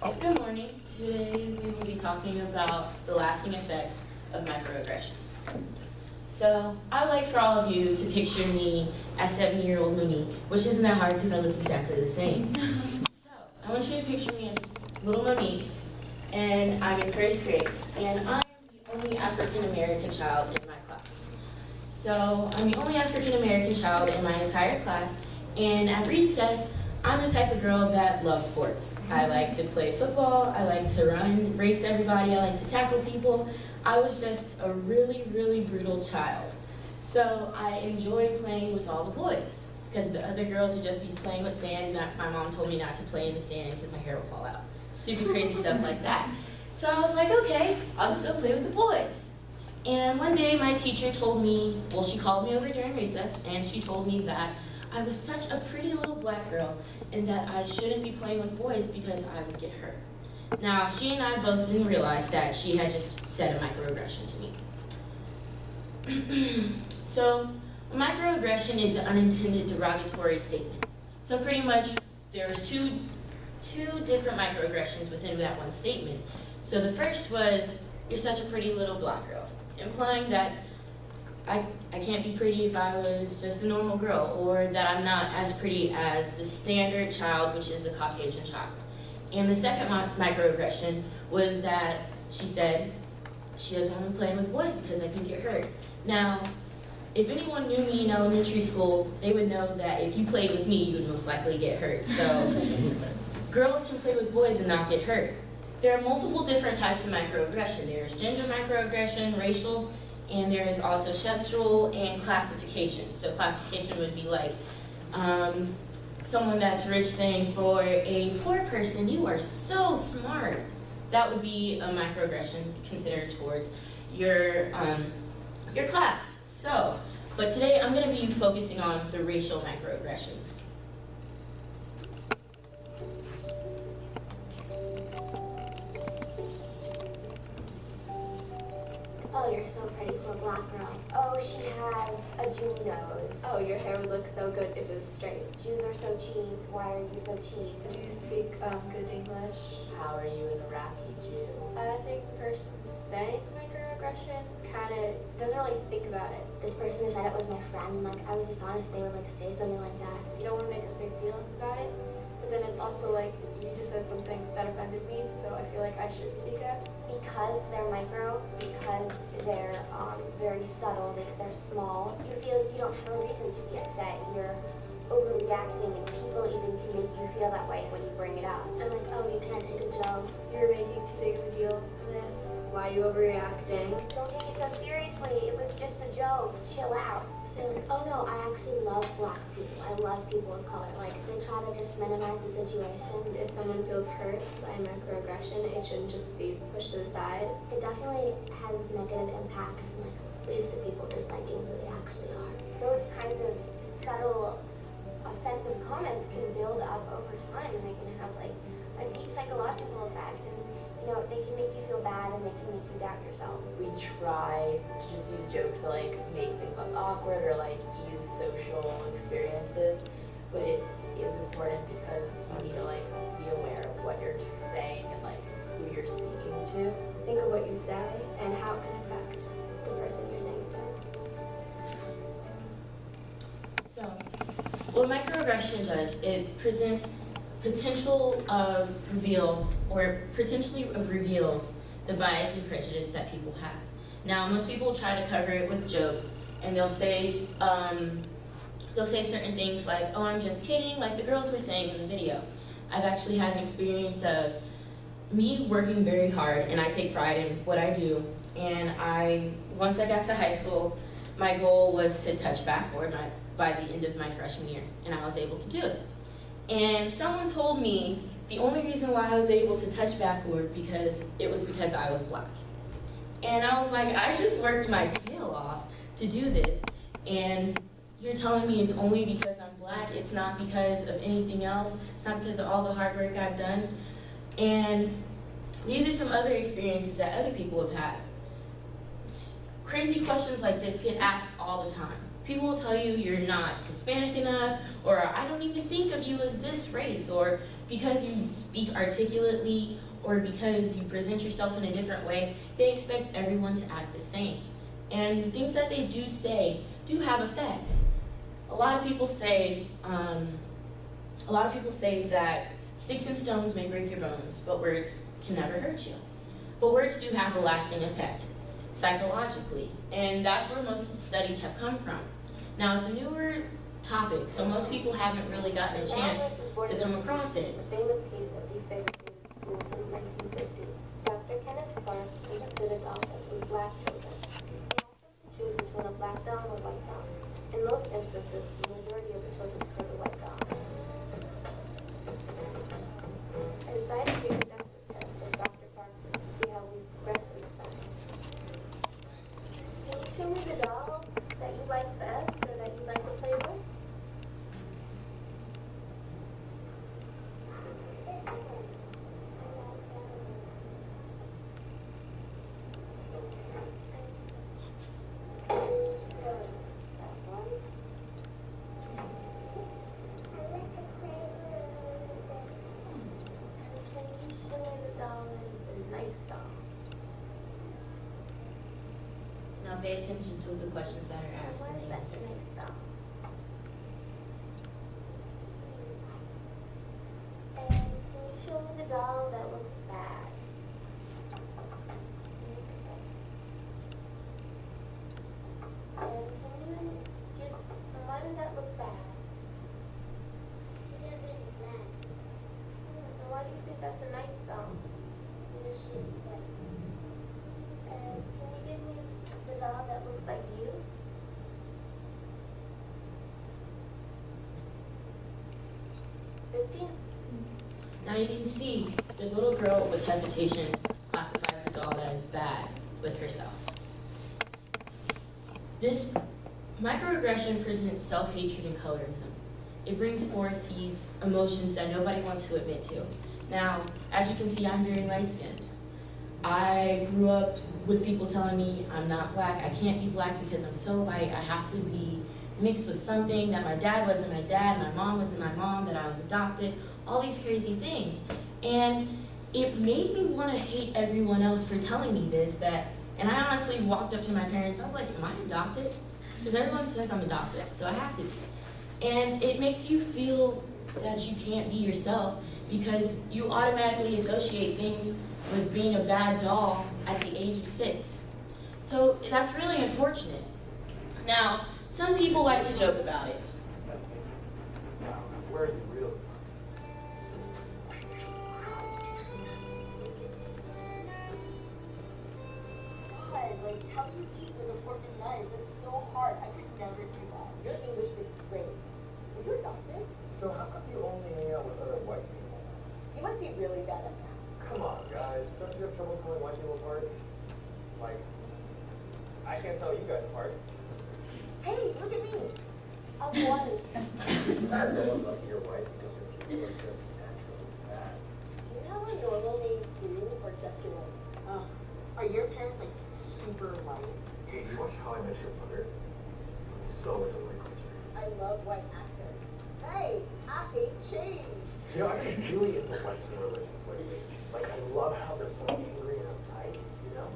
Good morning. Today we will be talking about the lasting effects of microaggression. So I'd like for all of you to picture me as 7-year-old Monique, which isn't that hard because I look exactly the same. So I want you to picture me as little Monique, and I'm in first grade, and I'm the only African American child in my class. So I'm the only African American child in my entire class, and at recess, I'm the type of girl that loves sports. I like to play football, I like to run, race everybody, I like to tackle people. I was just a really, really brutal child. So I enjoyed playing with all the boys, because the other girls would just be playing with sand, and my mom told me not to play in the sand because my hair would fall out. Super crazy stuff like that. So I was like, okay, I'll just go play with the boys. And one day my teacher told me, well, she called me over during recess, and she told me that I was such a pretty little black girl and that I shouldn't be playing with boys because I would get hurt. Now, she and I both didn't realize that she had just said a microaggression to me. So, a microaggression is an unintended derogatory statement. So pretty much, there's two different microaggressions within that one statement. So the first was, you're such a pretty little black girl, implying that I can't be pretty if I was just a normal girl, or that I'm not as pretty as the standard child, which is a Caucasian child. And the second microaggression was that she said she doesn't want to play with boys because I could get hurt. Now, if anyone knew me in elementary school, they would know that if you played with me, you would most likely get hurt. So girls can play with boys and not get hurt. There are multiple different types of microaggression. There's gender microaggression, racial, and there is also sexual and classification. So classification would be like someone that's rich saying for a poor person, you are so smart. That would be a microaggression considered towards your class. So, but today I'm going to be focusing on the racial microaggressions. Oh, you're so pretty for a black girl. Oh, she has a Jew nose. Oh, your hair would look so good if it was straight. Jews are so cheap. Why are you so cheap? Do you speak good English? How are you an Iraqi Jew? I think the person saying microaggression kind of doesn't really think about it. This person who said it was my friend. Like, I was just honest. They would say something like that. You don't want to make a big deal about it, but then it's also like, you just said something that offended me, so I feel like I should speak up. Because they're micro, because they're very subtle, they're small, you feel like you don't have a reason to be upset. You're overreacting, and people even can make you feel that way when you bring it up. I'm like, oh, you can't take a joke. You're making too big of a deal of this. Why are you overreacting? Don't take it so seriously. It was just a joke. Chill out. And, oh no, I actually love black people. I love people of color. Like, they try to just minimize the situation. If someone feels hurt by microaggression, it shouldn't just be pushed to the side. It definitely has negative impacts and like leads to people disliking who they actually are. Those kinds of subtle offensive comments can build up over time, and they can have like a deep psychological effect, and you know, they can make you feel bad and they can make you doubt yourself. We try to just use jokes to like make things less awkward or like use social experiences, but it is important because you need to like be aware of what you're saying and like who you're speaking to. Think of what you say and how it can affect the person you're saying it to. So, what microaggression does, it presents potentially reveals the bias and prejudice that people have. Now, most people try to cover it with jokes, and they'll say certain things like, "Oh, I'm just kidding," like the girls were saying in the video. I've actually had an experience of me working very hard, and I take pride in what I do. And once I got to high school, my goal was to touch backboard by the end of my freshman year, and I was able to do it. And someone told me the only reason why I was able to touch backboard because I was black. And I was like, I just worked my tail off to do this, and you're telling me it's only because I'm black, it's not because of anything else, it's not because of all the hard work I've done. And these are some other experiences that other people have had. Crazy questions like this get asked all the time. People will tell you you're not Hispanic enough, or I don't even think of you as this race, or because you speak articulately or because you present yourself in a different way, they expect everyone to act the same. And the things that they do say do have effects. A lot of people say that sticks and stones may break your bones, but words can never hurt you. But words do have a lasting effect psychologically, and that's where most of the studies have come from. Now, it's a newer topic, so most people haven't really gotten a chance to come across it. The famous case of desegregated schools in the 1950s. Dr. Kenneth Clark conducted a doll test with black children. He asked them to choose between a black doll and a white doll. In most instances, the majority of the children preferred the white doll. I decided to conduct this test with Dr. Clark to see how we progress in study. Can you show me the doll that you like best or that you like to play with? Now pay attention to the questions that are asked and the answers. And can you show me the doll that looks bad? And can you get why does that look bad? Because it's bad. And why do you think that's a nice doll? Because she's bad. And can you give me the doll that looks like you? Now you can see the little girl with hesitation classifies the doll that is bad with herself. This microaggression presents self-hatred and colorism. It brings forth these emotions that nobody wants to admit to. Now, as you can see, I'm very light-skinned. I grew up with people telling me I'm not black, I can't be black because I'm so light, I have to be mixed with something, that my dad wasn't my dad, my mom wasn't my mom, that I was adopted, all these crazy things. And it made me want to hate everyone else for telling me this, and I honestly walked up to my parents, I was like, am I adopted? Because everyone says I'm adopted, so I have to be. And it makes you feel that you can't be yourself because you automatically associate things with being a bad doll at the age of 6. So that's really unfortunate. Now, some people like to joke about it. Where are you really? God, like, how do you eat with a fork and knife? It's so hard. I could never do that. Your English is great. Are you adopted? So how come you only hang out with other white people? You must be really bad at math. Come on, guys. Don't you have trouble telling white people apart? Like, I can't tell you guys apart. Hey, look at me. I'm white. No one's lucky you're white because your people are just naturally bad. Do you have a normal name too, or just your own? Are your parents like super white? Hey, you watch How I Met Your Mother? So into white culture. I love white actors. Hey, I hate change. You know, I'm really into Western religions lately. Like, I love how they're so angry and uptight, you know?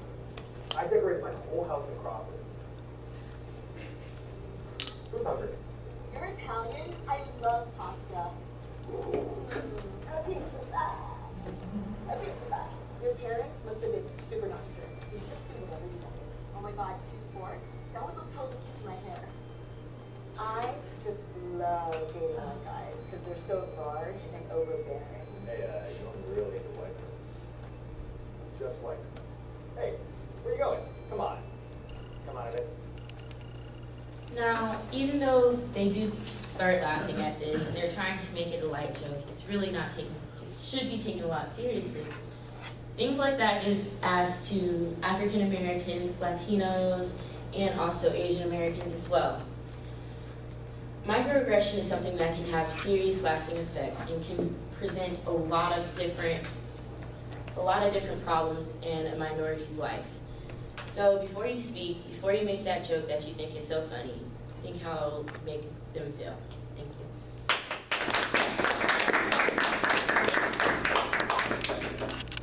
I decorate my whole house in crosses. Who's hungry? You're Italian? I love pasta. A pizza. A pizza. Your parents must have been super not strict. You just do whatever you want. Oh my god, 2 forks? That would look totally cute in my hair. I just love dating white guys because they're so large and overbearing. Hey, you don't really into white girls. Just white. Hey, where you going? Come on. Come on, Emmett. Now, even though they do start laughing at this and they're trying to make it a light joke, it's really not taken, it should be taken a lot seriously. Things like that get asked to African Americans, Latinos, and also Asian Americans as well. Microaggression is something that can have serious lasting effects and can present a lot of different problems in a minority's life. So before you speak, before you make that joke that you think is so funny, think how it'll make them feel. Thank you. Bye.